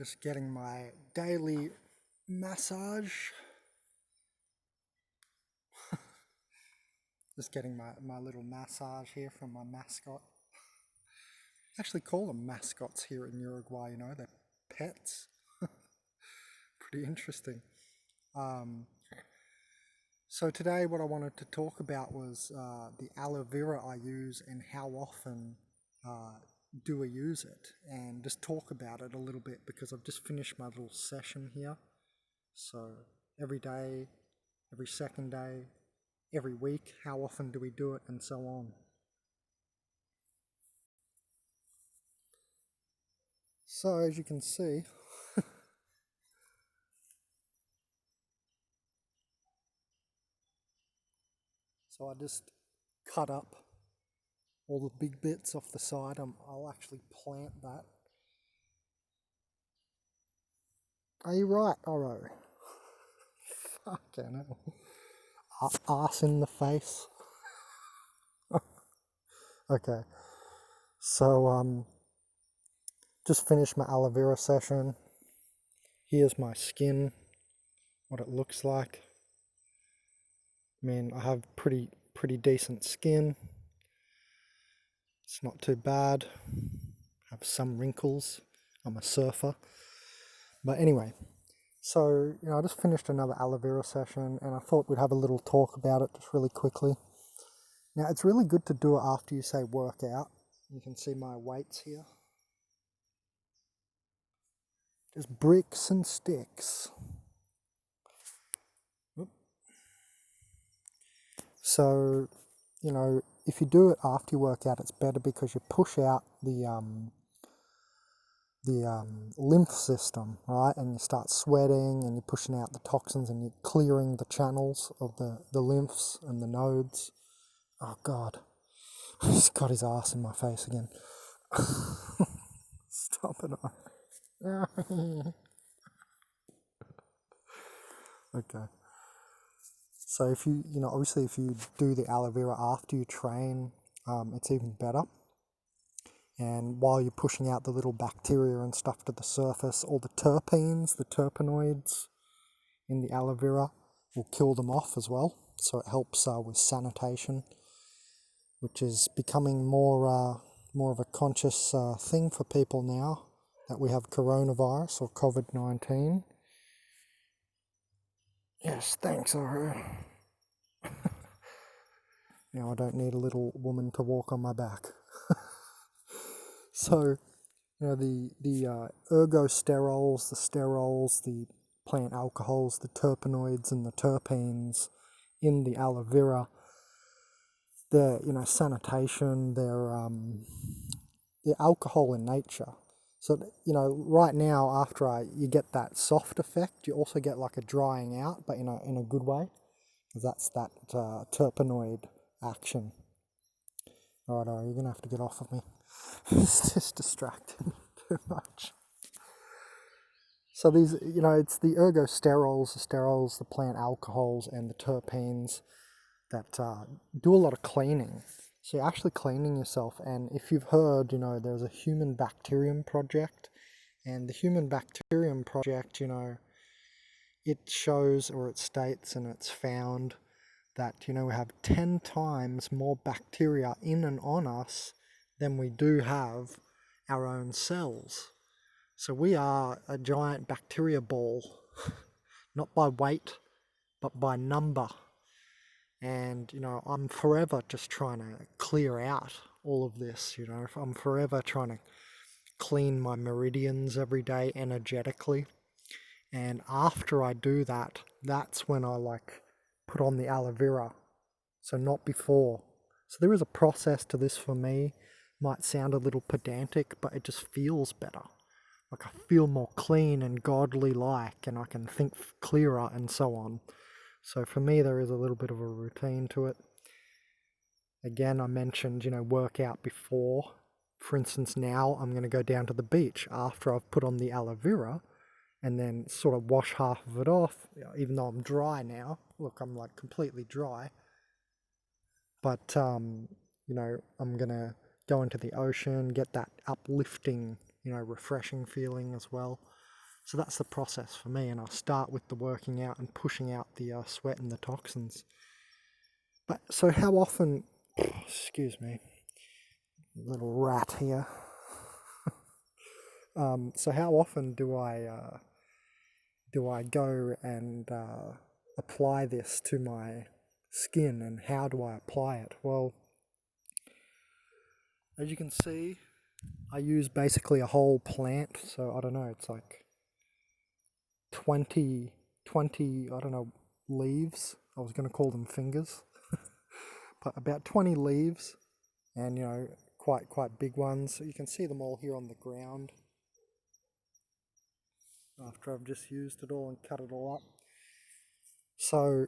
Just getting my daily massage. Just getting my little massage here from my mascot. Actually call them mascots here in Uruguay, you know, they're pets. Pretty interesting. So today what I wanted to talk about was the aloe vera I use and how often do I use it, and just talk about it a little bit because I've just finished my little session here. So every day, every second day, every week, how often do we do it, and so on. So as you can see, so I just cut up all the big bits off the side. I'll actually plant that. Are you right, Aloe? Fucking hell. Arse in the face. Okay. So, just finished my aloe vera session. Here's my skin, what it looks like. I mean, I have pretty decent skin. It's not too bad. I have some wrinkles. I'm a surfer. But anyway, so, you know, I just finished another aloe vera session and I thought we'd have a little talk about it just really quickly. Now, it's really good to do it after you say work out. You can see my weights here. Just bricks and sticks. So, you know, if you do it after you work out, it's better because you push out the lymph system, right? And you start sweating and you're pushing out the toxins and you're clearing the channels of the lymphs and the nodes. Oh God, he's got his ass in my face again. Stop it. Okay. So if you know, obviously if you do the aloe vera after you train, it's even better. And while you're pushing out the little bacteria and stuff to the surface, all the terpenes, the terpenoids in the aloe vera will kill them off as well. So it helps with sanitation, which is becoming more of a conscious thing for people now that we have coronavirus or COVID-19. Yes, thanks, Aro. Now I don't need a little woman to walk on my back. So, you know, the ergosterols, the sterols, the plant alcohols, the terpenoids and the terpenes in the aloe vera, they're, you know, sanitation, they're alcohol in nature. So, you know, right now after you get that soft effect, you also get like a drying out, but in a good way, because that's that terpenoid action. Alright, you're going to have to get off of me. It's just distracting too much. So these, you know, it's the ergosterols, the sterols, the plant alcohols, and the terpenes that do a lot of cleaning. So you're actually cleaning yourself. And if you've heard, you know, there's a human bacterium project. And the human bacterium project, you know, it shows, or it states, and it's found that, you know, we have 10 times more bacteria in and on us than we do have our own cells. So we are a giant bacteria ball, not by weight, but by number. And, you know, I'm forever just trying to clear out all of this, you know. I'm forever trying to clean my meridians every day energetically. And after I do that, that's when I like put on the aloe vera. So not before. So there is a process to this for me. Might sound a little pedantic, but it just feels better. Like I feel more clean and godly like, and I can think clearer and so on. So for me, there is a little bit of a routine to it. Again, I mentioned, you know, work out before. For instance, now I'm going to go down to the beach after I've put on the aloe vera and then sort of wash half of it off, even though I'm dry now. Look, I'm like completely dry. But, you know, I'm going to go into the ocean, get that uplifting, you know, refreshing feeling as well. So that's the process for me, and I start with the working out and pushing out the sweat and the toxins. But so how often, excuse me, little rat here. So how often do I go and apply this to my skin, and how do I apply it? Well, as you can see, I use basically a whole plant, so I don't know, it's like 20, I don't know, leaves. I was going to call them fingers, but about 20 leaves, and you know, quite big ones. So you can see them all here on the ground after I've just used it all and cut it all up. So,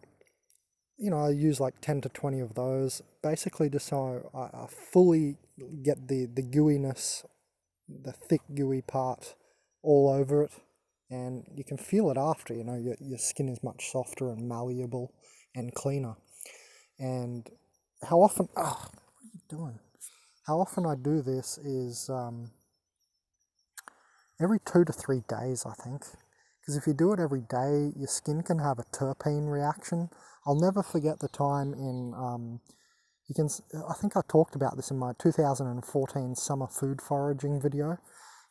you know, I use like 10 to 20 of those, basically just so I fully get the gooiness, the thick gooey part all over it, and you can feel it after, you know, your skin is much softer and malleable and cleaner. And how often, what are you doing? How often I do this is every 2 to 3 days, I think. Because if you do it every day, your skin can have a terpene reaction. I'll never forget the time in, I think I talked about this in my 2014 summer food foraging video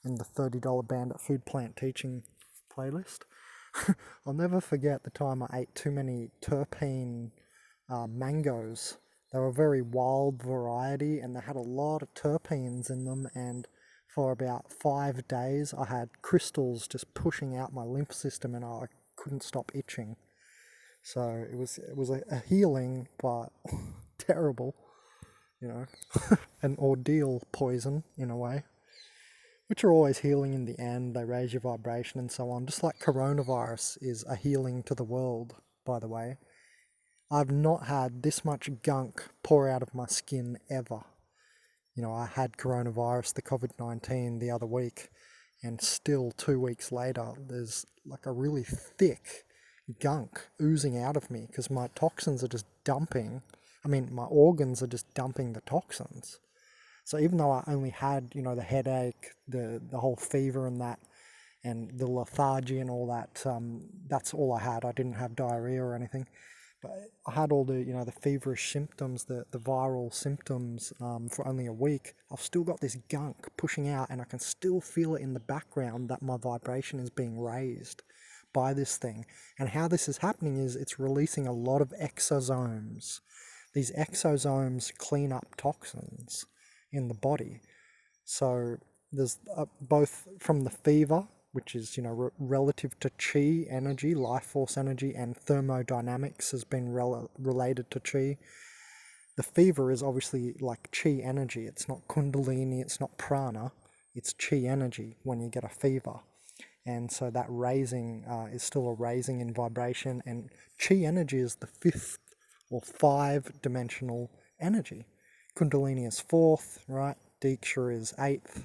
in the $30 Bandit Food Plant Teaching playlist. I'll never forget the time I ate too many terpene mangoes. They were a very wild variety, and they had a lot of terpenes in them, and for about 5 days I had crystals just pushing out my lymph system, and I couldn't stop itching. So it was a healing, but terrible, you know, an ordeal poison in a way, which are always healing in the end. They raise your vibration and so on, just like coronavirus is a healing to the world, by the way. I've not had this much gunk pour out of my skin ever. You know, I had coronavirus, the COVID-19, the other week, and still 2 weeks later, there's like a really thick gunk oozing out of me because my toxins are just dumping. I mean, my organs are just dumping the toxins. So even though I only had, you know, the headache, the whole fever and that, and the lethargy and all that, that's all I had. I didn't have diarrhea or anything. But I had all the, you know, the feverish symptoms, the viral symptoms for only a week. I've still got this gunk pushing out, and I can still feel it in the background that my vibration is being raised by this thing. And how this is happening is it's releasing a lot of exosomes. These exosomes clean up toxins in the body. So there's both from the fever, which is, you know, relative to chi energy, life force energy, and thermodynamics has been related to chi. The fever is obviously like chi energy. It's not kundalini, it's not prana, it's chi energy when you get a fever. And so that raising is still a raising in vibration, and chi energy is the 5th or 5-dimensional energy. Kundalini is 4th, right? Diksha is 8th,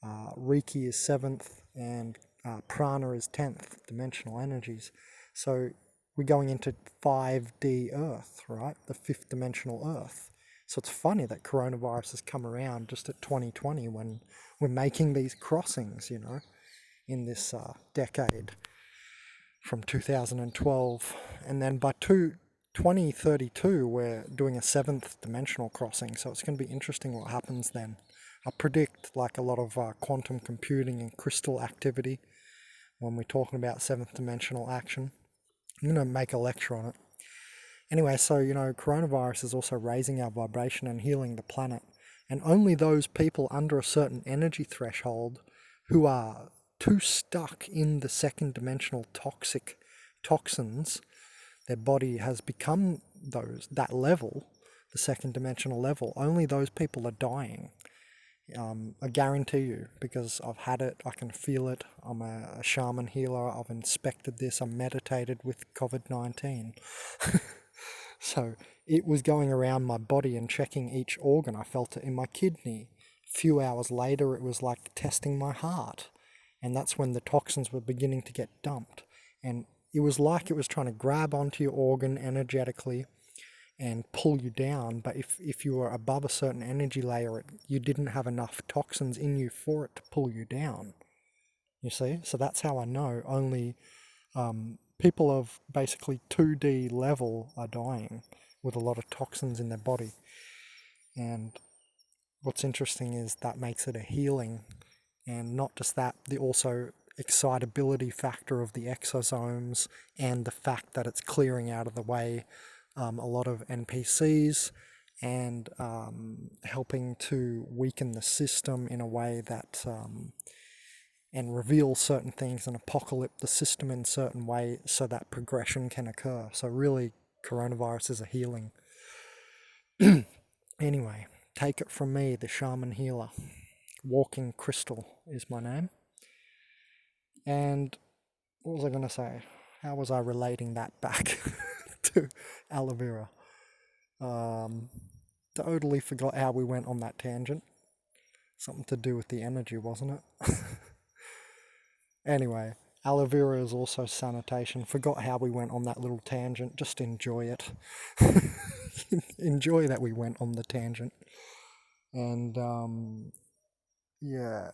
Reiki is 7th, and prana is 10th dimensional energies. So we're going into 5D Earth, right? The 5th dimensional Earth. So it's funny that coronavirus has come around just at 2020 when we're making these crossings, you know, in this decade from 2012. And then by 2032, we're doing a 7th dimensional crossing. So it's going to be interesting what happens then. I predict like a lot of quantum computing and crystal activity when we're talking about 7th dimensional action. I'm going to make a lecture on it. Anyway, so, you know, coronavirus is also raising our vibration and healing the planet. And only those people under a certain energy threshold who are too stuck in the 2nd dimensional toxins, their body has become that level, the 2nd dimensional level, only those people are dying. I guarantee you, because I've had it, I can feel it. I'm a shaman healer. I've inspected this. I meditated with COVID-19. So it was going around my body and checking each organ. I felt it in my kidney. A few hours later, it was like testing my heart. And that's when the toxins were beginning to get dumped. And it was like it was trying to grab onto your organ energetically and pull you down. But if you were above a certain energy layer, you didn't have enough toxins in you for it to pull you down. you see. So that's how I know only people of basically 2D level are dying with a lot of toxins in their body. And what's interesting is that makes it a healing, and not just that, the also excitability factor of the exosomes and the fact that it's clearing out of the way a lot of NPCs and helping to weaken the system in a way that and reveal certain things and apocalypse the system in a certain way so that progression can occur. So really, coronavirus is a healing. Anyway, take it from me, the shaman healer. Walking Crystal is my name. And what was I going to say? How was I relating that back to aloe vera? Totally forgot how we went on that tangent. Something to do with the energy, wasn't it? Anyway, aloe vera is also sanitation. Forgot how we went on that little tangent. Just enjoy it. Enjoy that we went on the tangent. And yeah.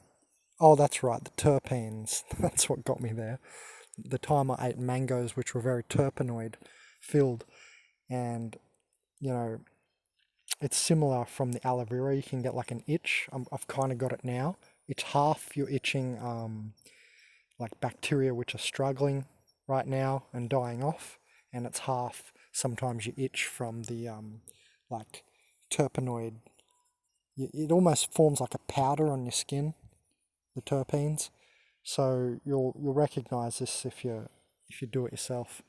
Oh, that's right, the terpenes. That's what got me there. The time I ate mangoes, which were very terpenoid filled, and it's similar from the aloe vera. You can get like an itch. I've kind of got it now. It's half you're itching like bacteria which are struggling right now and dying off, and it's half sometimes you itch from the like terpenoid. It almost forms like a powder on your skin, the terpenes. So you'll recognize this if you do it yourself.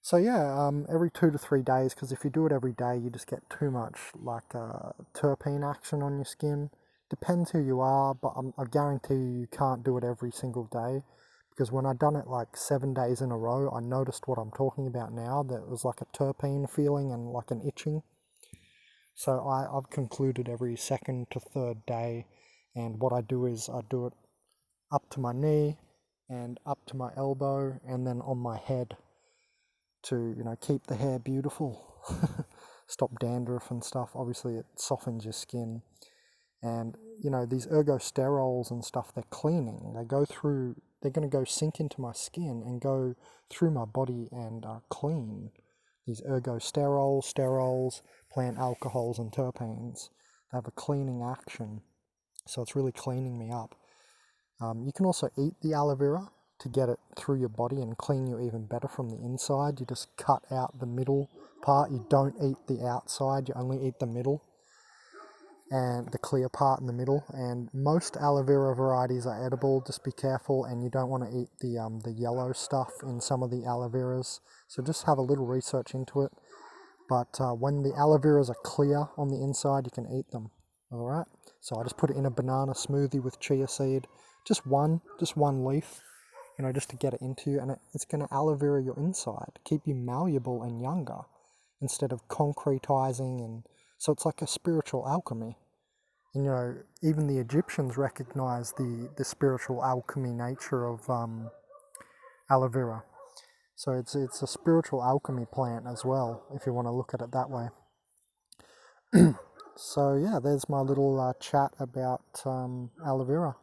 So yeah, every 2 to 3 days, because if you do it every day, you just get too much like terpene action on your skin. Depends who you are, but I guarantee you can't do it every single day, because when I done it like 7 days in a row, I noticed what I'm talking about now. That it was like a terpene feeling and like an itching. So I've concluded every second to third day, and what I do is I do it up to my knee and up to my elbow and then on my head to keep the hair beautiful. Stop dandruff and stuff. Obviously it softens your skin, and these ergosterols and stuff, they're cleaning. They're going to go sink into my skin and go through my body and clean. These ergosterols, sterols, plant alcohols and terpenes, they have a cleaning action, so it's really cleaning me up. You can also eat the aloe vera to get it through your body and clean you even better from the inside. You just cut out the middle part. You don't eat the outside, you only eat the middle and the clear part in the middle. And most aloe vera varieties are edible. Just be careful, and you don't want to eat the yellow stuff in some of the aloe veras. So just have a little research into it. But when the aloe veras are clear on the inside, you can eat them. All right. So I just put it in a banana smoothie with chia seed. Just one leaf, just to get it into you, and it's going to aloe vera your inside, keep you malleable and younger, instead of concretizing. And so it's like a spiritual alchemy. And even the Egyptians recognized the spiritual alchemy nature of aloe vera. So it's a spiritual alchemy plant as well, if you want to look at it that way. So yeah, there's my little chat about aloe vera.